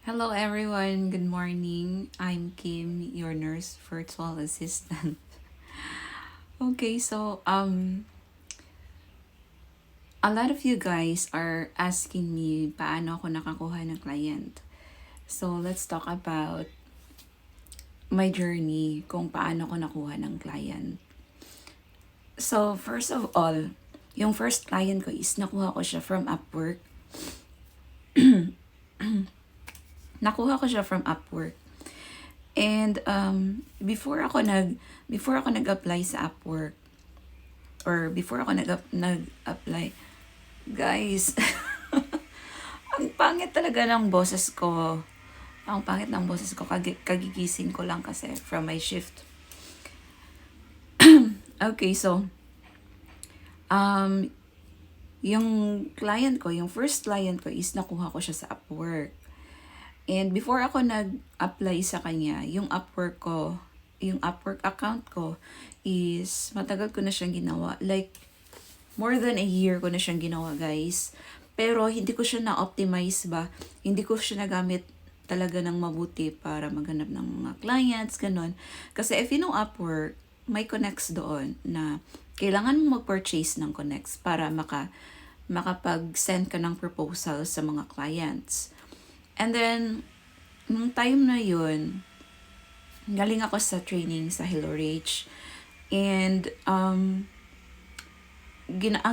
Hello everyone, good morning. I'm Kim, your nurse virtual assistant. Okay, so a lot of you guys are asking me paano ako nakakuha ng client. So let's talk about my journey kung paano ako nakuha ng client. So first of all, yung first client ko is nakuha ko siya from Upwork. Nakuha ko siya from Upwork. And before ako nag-apply sa Upwork, or before ako nag-apply, guys, ang pangit talaga ng boses ko. Ang pangit ng boses ko, kagigising ko lang kasi from my shift. Okay, so, yung client ko, yung first client ko is nakuha ko siya sa Upwork. And before ako nag-apply sa kanya, yung Upwork account ko is matagal ko na siyang ginawa. Like, more than a year ko na siyang ginawa, guys. Pero hindi ko siya na-optimize ba? Hindi ko siya nagamit talaga ng mabuti para maghanap ng mga clients, ganun. Kasi if you know Upwork, may connects doon na kailangan mong mag-purchase ng connects para makapag-send ka ng proposal sa mga clients. And then, nung time na yun, galing ako sa training sa Hello Rage. And, ang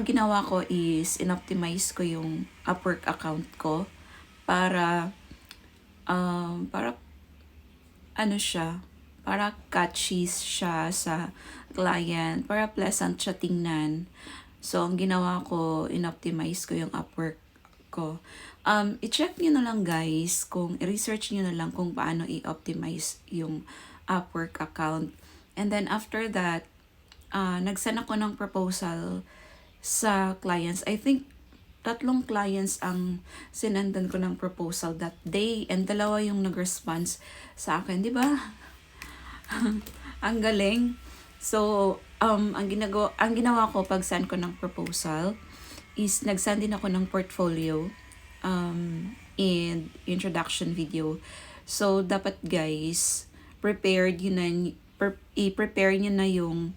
ginawa ko is, inoptimize ko yung Upwork account ko para, para catchy siya sa client, para pleasant siya tingnan. So, ang ginawa ko, inoptimize ko yung Upwork ko. I-check nyo na lang, guys, i-research nyo na lang kung paano i-optimize yung Upwork account. And then after that, nagsend ako ng proposal sa clients. I think 3 clients ang sinendan ko ng proposal that day, and 2 yung nag-response sa akin, di ba? Ang galing. So, ang ginawa ko pag send ko ng proposal is nag-send din ako ng portfolio and introduction video. So, dapat, guys, i-prepare nyo na yung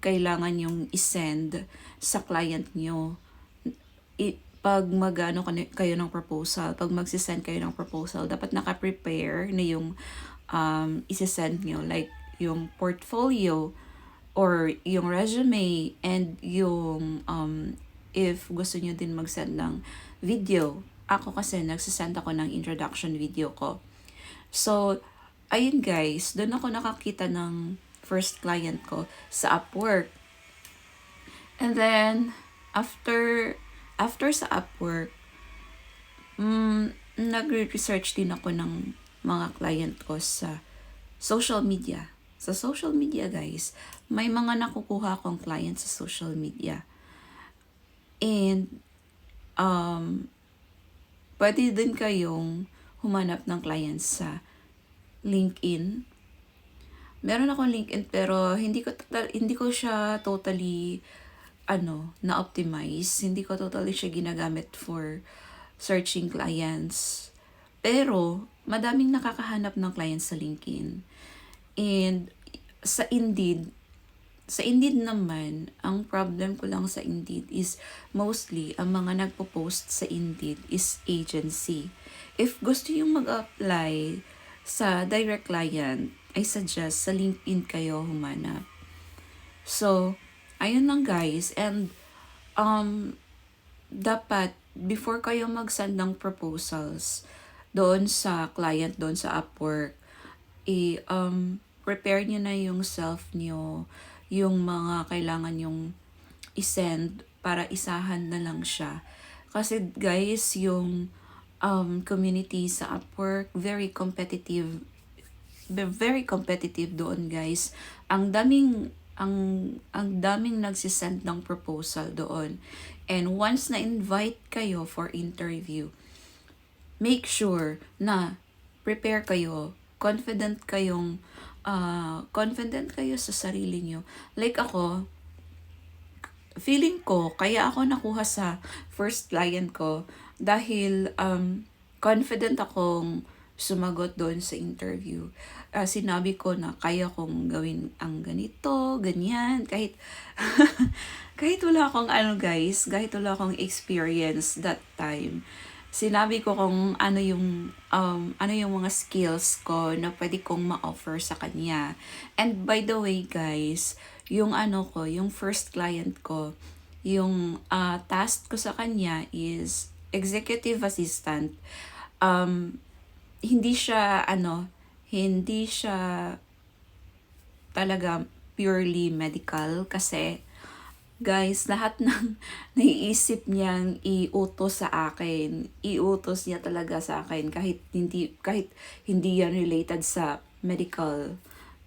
kailangan yung isend sa client nyo. Pag kayo ng proposal, pag magsisend kayo ng proposal, dapat naka-prepare na yung isisend nyo. Like, yung portfolio or yung resume, and yung if gusto nyo din mag-send ng video. Ako kasi nagsisend ako ng introduction video ko. So, ayun guys, doon ako nakakita ng first client ko sa Upwork. And then, after sa Upwork, nagre-research din ako ng mga client ko sa social media. Sa social media, guys, may mga nakukuha akong client sa social media. And, pwede din kayong humanap ng clients sa LinkedIn. Meron akong LinkedIn pero hindi ko siya totally na-optimize. Hindi ko totally siya ginagamit for searching clients. Pero madaming nakakahanap ng clients sa LinkedIn. And sa Indeed naman, ang problem ko lang sa Indeed is mostly ang mga nagpo-post sa Indeed is agency. If gusto yung mag-apply sa direct client, I suggest sa LinkedIn kayo humanap. So, ayun lang guys. And dapat before kayo mag-send ng proposals doon sa client, doon sa Upwork, prepare nyo na yung self nyo, yung mga kailangan yung isend para isahan na lang siya. Kasi guys, yung community sa Upwork, very competitive doon, guys. Ang daming nagsisend ng proposal doon. And once na-invite kayo for interview, make sure na prepare kayo, confident kayo sa sarili nyo. Like ako, feeling ko, kaya ako nakuha sa first client ko dahil confident akong sumagot doon sa interview. Sinabi ko na kaya kong gawin ang ganito, ganyan, kahit kahit wala akong guys, kahit wala akong experience that time. Sinabi ko kung ano yung mga skills ko na pwede kong ma-offer sa kanya. And by the way guys, yung yung first client ko, yung task ko sa kanya is executive assistant. Hindi siya hindi siya talaga purely medical kasi guys, lahat ng naiisip niyang iutos sa akin, iutos niya talaga sa akin kahit hindi yan related sa medical,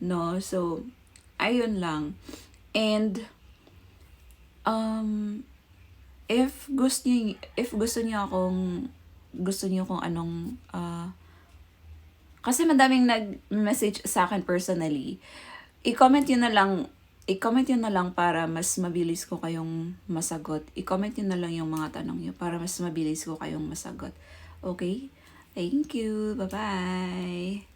no? So ayun lang. And if gusto niyo kung anong kasi madaming nag-message sa akin personally. I-comment yun na lang para mas mabilis ko kayong masagot. I-comment yun na lang yung mga tanong niyo para mas mabilis ko kayong masagot. Okay? Thank you. Bye-bye.